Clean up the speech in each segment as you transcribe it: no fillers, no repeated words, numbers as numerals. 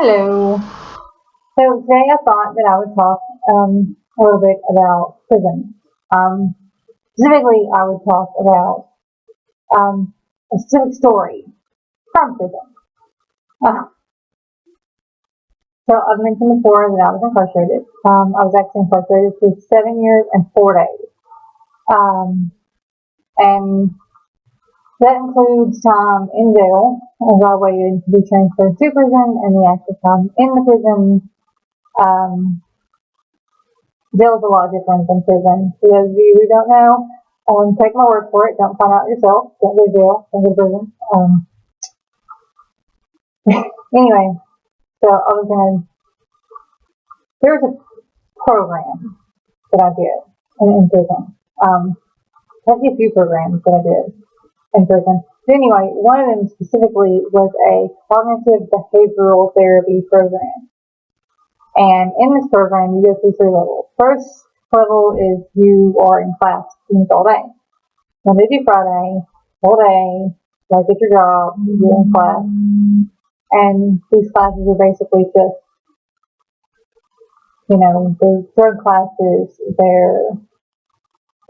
Hello. So today I thought that I would talk a little bit about prison. Specifically, I would talk about a specific story from prison. Uh, so I've mentioned before that I was incarcerated. I was actually incarcerated for 7 years and 4 days. And that includes time in jail as I waited to be transferred to prison and the actual time in the prison. Jail is a lot different than prison. For those of you who don't know, take my word for it. Don't find out yourself. Don't go to jail. Don't go to prison. Anyway, so there was a program that I did in prison. Actually a few programs that I did in prison. But anyway, one of them specifically was a cognitive behavioral therapy program. And in this program, you go through 3 levels. First level is you are in class all day. Monday through Friday, all day, like at your job, you're in class. And these classes are basically just, the drug classes, they're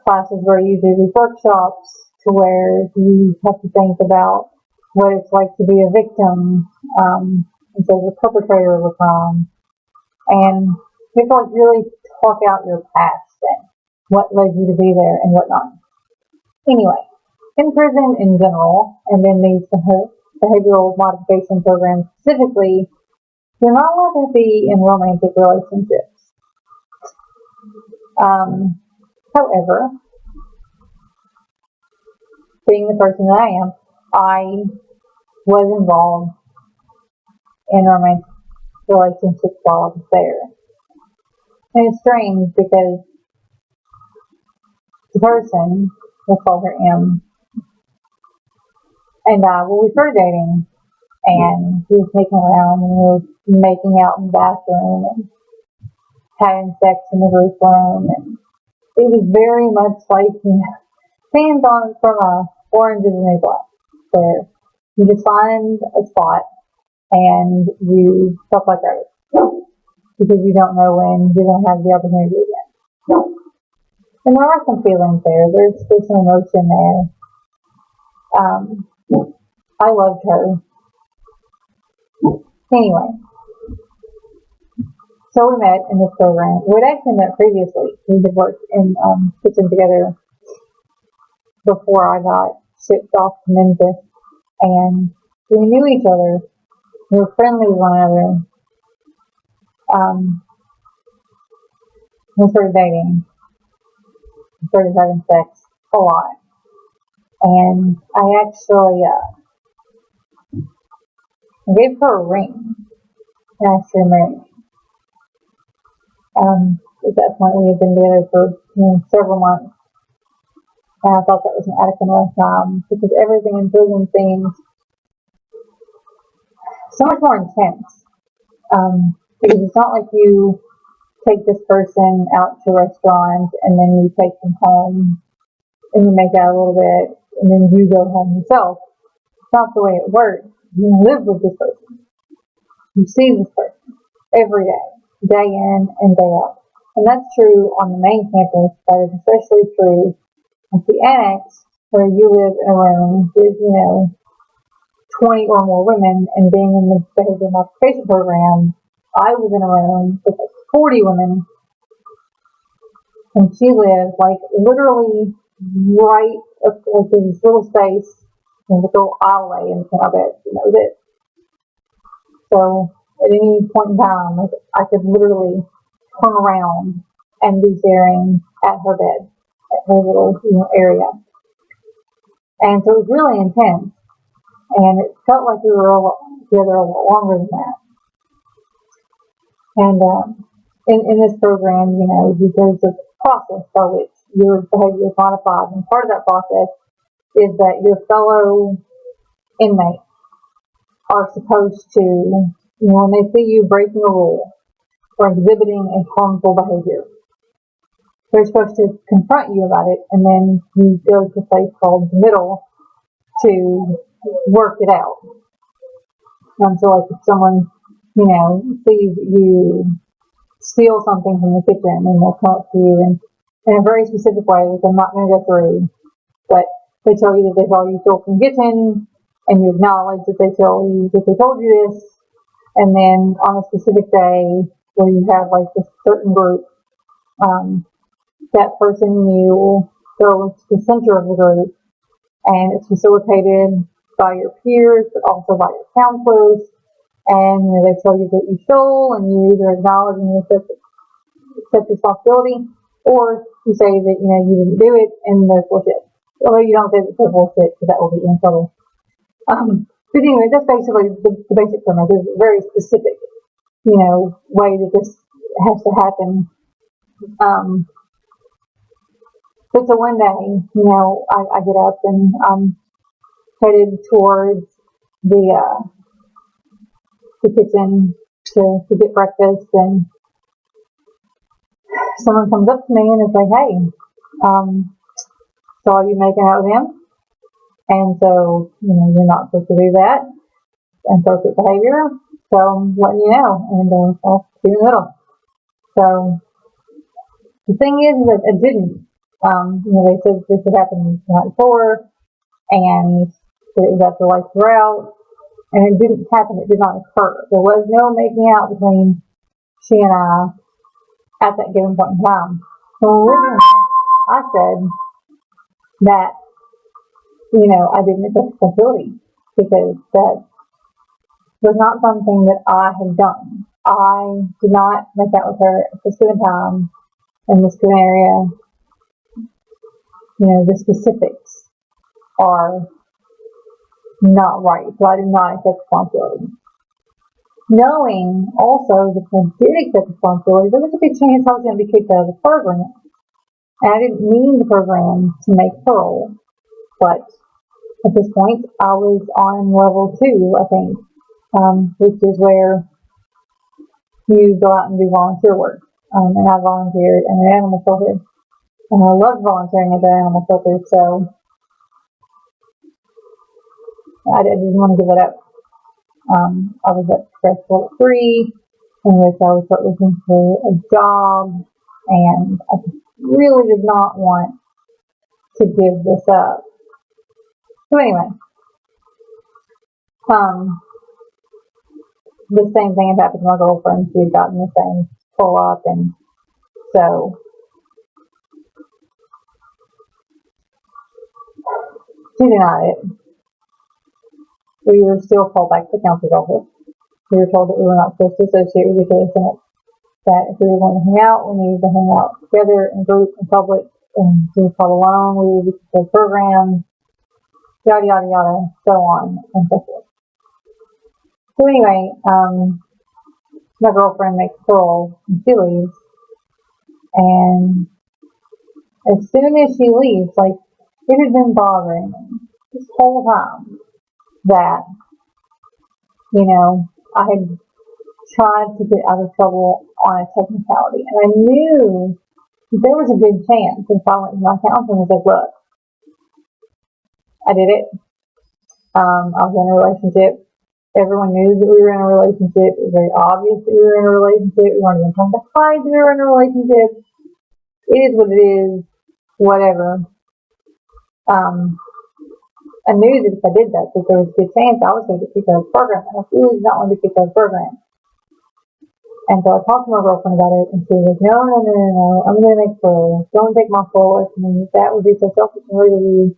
classes where you do these workshops to where you have to think about what it's like to be a victim instead of a perpetrator of a crime. And you have to really talk out your past and what led you to be there and whatnot. Anyway, in prison in general, and then these behavioral modification programs specifically, you're not allowed to be in romantic relationships. However, being the person that I am, I was involved in romantic relationships while I was there. And it's strange because the person, we'll call her M, and I, we started dating, and he was taking around, and we were making out in the bathroom, and having sex in the roof room, and it was very much like, hands on from a orange is the new black, where you just find a spot, and you stuff like that. Because you don't know when you're going to have the opportunity again. And there are some feelings there. There's some emotion there. I loved her. Anyway, so we met in this program. We'd actually met previously. We had worked in kitchen together before I got shipped off to Memphis. And we knew each other. We were friendly with one another. We started dating. We started having sex a lot. And I actually gave her a ring and asked her to marry me. At that point, we had been together for several months. And I thought that was an adequate enough time because everything in prison seems so much more intense. Because it's not like you take this person out to restaurants and then you take them home and you make out a little bit and then you go home yourself. It's not the way it works. You live with this person. You see this person every day in and day out. And that's true on the main campus, but it's especially true at the annex where you live in a room with, 20 or more women, and being in the behavioral modification program, I was in a room with 40 women, and she lived literally right up in this little space, in this little alleyway in front of it, that. So at any point in time, I could literally turn around and be staring at her bed, at her little area. And so it was really intense, and it felt like we were together a lot longer than that. And in this program, there's a process by which your behavior is modified. And part of that process is that your fellow inmates are supposed to, when they see you breaking a rule or exhibiting a harmful behavior, they're supposed to confront you about it, and then you go to a place called the middle to work it out. So if someone sees you steal something from the kitchen, and they'll come up to you and in a very specific way, which I'm not going to go through, but they tell you that they saw you steal from the kitchen, and you acknowledge that they tell you that they told you this, and then on a specific day where you have like this certain group, um, that person you go into the center of the group, and it's facilitated by your peers, but also by your counselors. And they tell you that you stole, and you either acknowledge and accept responsibility, or you say that you didn't do it, and there's bullshit. Although you don't say that there's bullshit, because that will get you in trouble. But anyway, that's basically the basic premise. There's a very specific, way that this has to happen. But so one day, I get up and I'm headed towards the kitchen to get breakfast, and someone comes up to me and is like, "Hey, saw you making out with him, and so you're not supposed to do that. Inappropriate behavior. So I'm letting you know." And I'll be in the middle. So the thing is that it didn't. They said this had happened the night before, and that it was after lights were out, and it didn't happen. It did not occur. There was no making out between she and I at that given point in time. So originally, I said that I didn't accept responsibility, because that was not something that I had done. I did not make out with her at this given time in this given area. The specifics are not right, so I did not accept responsibility. Knowing also that if I did accept responsibility, there was a good chance I was going to be kicked out of the program. And I didn't mean the program to make Pearl, but at this point I was on level 2, I think, which is where you go out and do volunteer work. And I volunteered in an animal shelter, and I loved volunteering at the animal shelter, so I didn't want to give it up. I was at stress level 3, in which I would start looking for a job, and I really did not want to give this up. So anyway, the same thing had happened to my girlfriend. She had gotten the same pull up, and so she denied it. We were still called back to the counselor's office. We were told that we were not supposed to associate with each other, that if we were going to hang out, we needed to hang out together in group, in public, and if we were called alone, we would be considered program, yada, yada, yada, so on and so forth. So anyway, my girlfriend makes a call, and she leaves, and as soon as she leaves, like, it had been bothering me this whole time that, I had tried to get out of trouble on a technicality, and I knew there was a good chance if I went to my counselor and said, "Look, I did it. I was in a relationship. Everyone knew that we were in a relationship. It was very obvious that we were in a relationship. We weren't even trying to hide that we were in a relationship. It is what it is. Whatever." I knew that if I did that there was a good chance I was going to get kicked out of the program, and I really did not want to be kicked out of the program. And so I talked to my girlfriend about it, and she was like, "No, I'm going to make full. Don't take my full away from me. That would be so selfish and rude of you.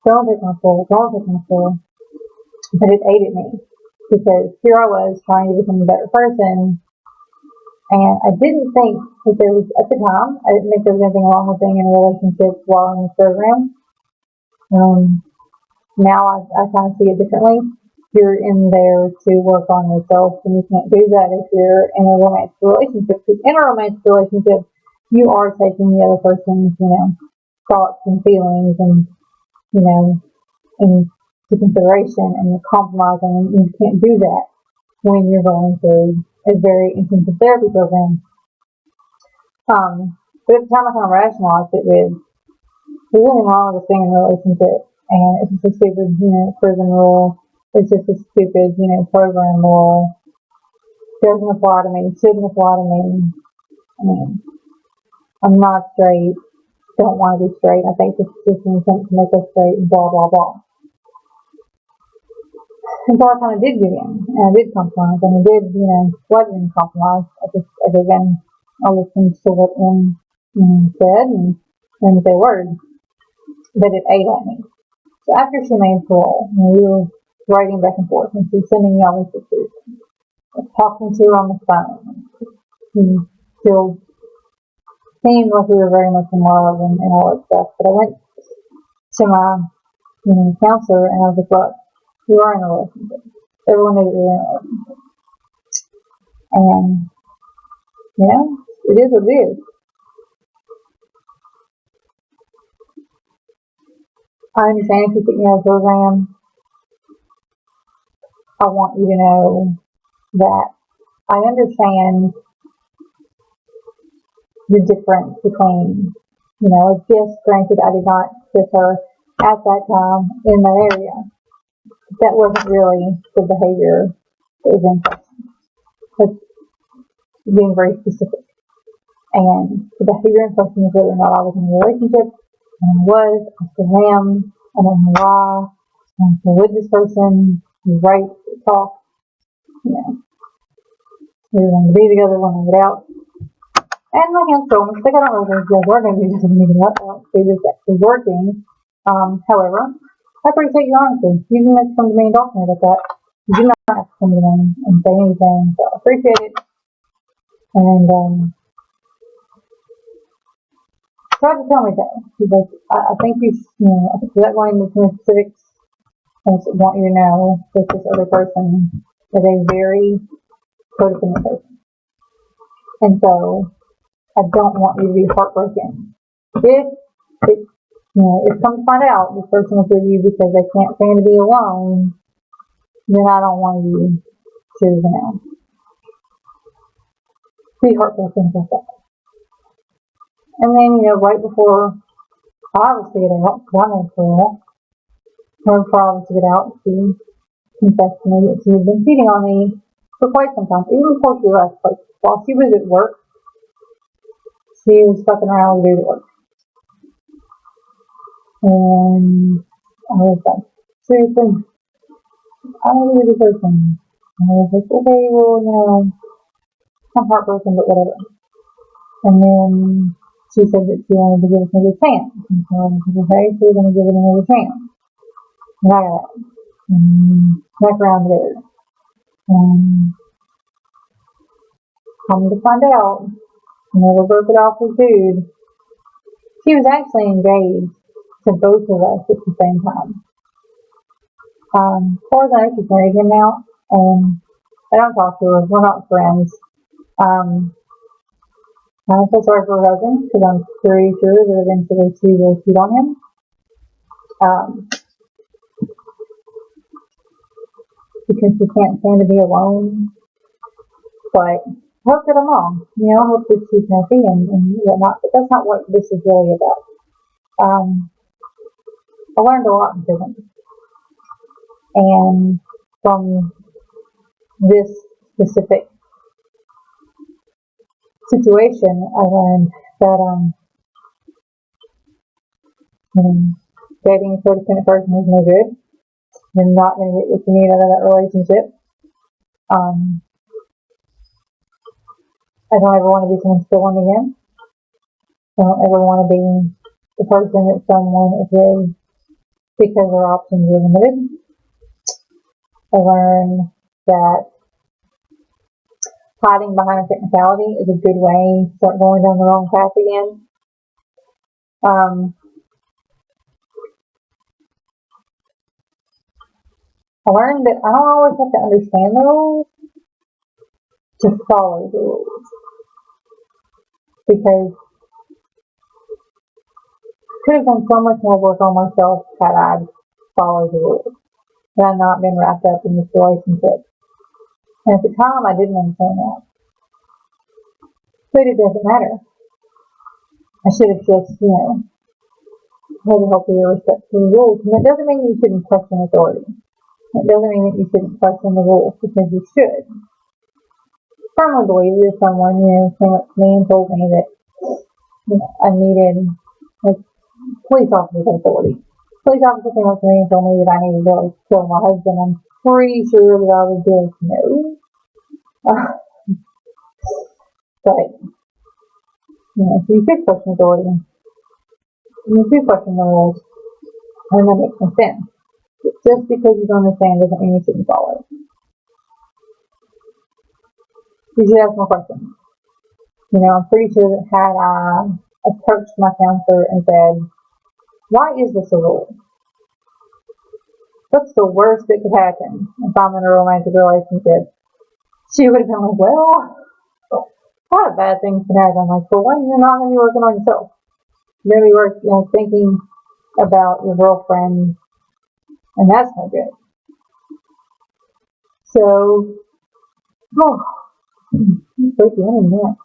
Don't take my full. Don't take my full." But it ate at me, because here I was trying to become a better person, and I didn't think that there was, at the time, I didn't think there was anything wrong with being in a relationship while in this program. Now I kind of see it differently. You're in there to work on yourself, and you can't do that if you're in a romantic relationship. Because in a romantic relationship, you are taking the other person's, thoughts and feelings and, into consideration, and you're compromising, and you can't do that when you're going through a very intensive therapy program. But at the time I kind of rationalized it with, there's nothing wrong with us being in a relationship, and it's just a stupid, prison rule. It's just a stupid, program rule. doesn't apply to me, shouldn't apply to me. I mean, I'm not straight, don't want to be straight. I think this is just an attempt to make us straight and blah, blah, blah. And so I kind of did give in, and I did compromise, and I did, wasn't in compromise. I gave in. I listened to what M said, and didn't say a word, but it ate at me. So after she made parole, we were writing back and forth, and she was sending me all these pictures. I was talking to her on the phone. She still seemed like we were very much in love and all that stuff. But I went to my counselor, and I was like, look, we are in a relationship. Everyone knew that we were in a relationship. And, it is what it is. I understand if you put me on a program. I want you to know that I understand the difference between, yes, granted, I did not kiss her at that time in that area. That wasn't really the behavior that was in question. It's being very specific. And the behavior in question is whether or not I was in a relationship, and I was, I still am, I don't know why, I'm still with this person, we write, we talk, we were going to be together when I get out. And my hands told me, I don't know if we're going to be just meeting up, I don't see this actually working. However, I appreciate your honesty. You didn't have to come to me and talk to me about that. You did not have to come to me and say anything, so I appreciate it. And tried to tell me that. He's like, I think I think without going into some specifics, I just want you to know that this other person is a very codependent person. And so, I don't want you to be heartbroken. If come to find out this person is with you because they can't stand to be alone, then I don't want you to, be heartbroken for that. And then, right before I was to get out, because I made parole, right before I was to get out, she confessed to me that she had been cheating on me for quite some time, even before she left. Like, while she was at work, she was fucking around with a dude at work. And I was like, seriously, I don't know this person. And I was like, okay, well, I'm heartbroken, but whatever. And then she said that she wanted to give us another chance. And so I was like, okay, so we're going to give it another chance. And I got out. And back around there. And come to find out, never broke it off with dude. She was actually engaged to both of us at the same time. As far as I know, she's married him now, and I don't talk to her. We're not friends. I don't feel sorry for her husband because I'm pretty sure that eventually she will cheat on him. Because she can't stand to be alone. But I hope that I'm wrong. I hope that she's happy and whatnot. But that's not what this is really about. I learned a lot in prison. And from this specific situation, I learned that dating a codependent person is no good. You're not going to get what you need out of that relationship. I don't ever want to be someone's villain again. I don't ever want to be the person that someone is with because their options are limited. I learned that hiding behind a technicality is a good way to start going down the wrong path again. I learned that I don't always have to understand the rules to follow the rules. Because I could have done so much more work on myself had I followed the rules. Had I not been wrapped up in this relationship. And at the time, I didn't understand that. But it doesn't matter. I should have just, had a healthier respect for the rules. And that doesn't mean you shouldn't question authority. It doesn't mean that you shouldn't question the rules, because you should. firmly believe that someone, came up to me and told me that, I needed, like, police officer authority. Police officer came up to me and told me that I needed to kill my husband. I'm pretty sure that I would be like, no. But, if you could question authority, you do question the rules, and that makes no sense. Just because you don't understand doesn't mean you shouldn't follow it. You should ask more questions. I'm pretty sure that had I approached my counselor and said, why is this a rule? What's the worst that could happen if I'm in a romantic relationship? She would have been like, well, a lot of bad things can happen. Like, for one, you're not going to be working on yourself. You're going to be thinking about your girlfriend, and that's no good. So, break the internet.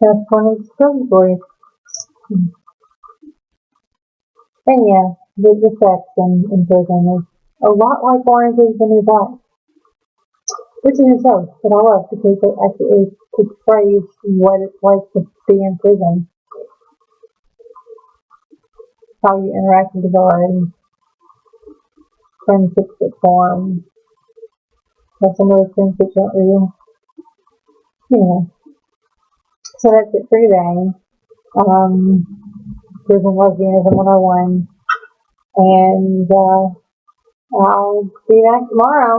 That's one of the story stories. And yeah, the sex in prison is a lot like Orange is the New Black, which is a show that I love because it actually portrays what it's like to be in prison, how you interact with the guards, friendships that form, but some of those friendships aren't real. Anyway, so that's it for today. Prison Lesbianism 101, and I'll be back tomorrow.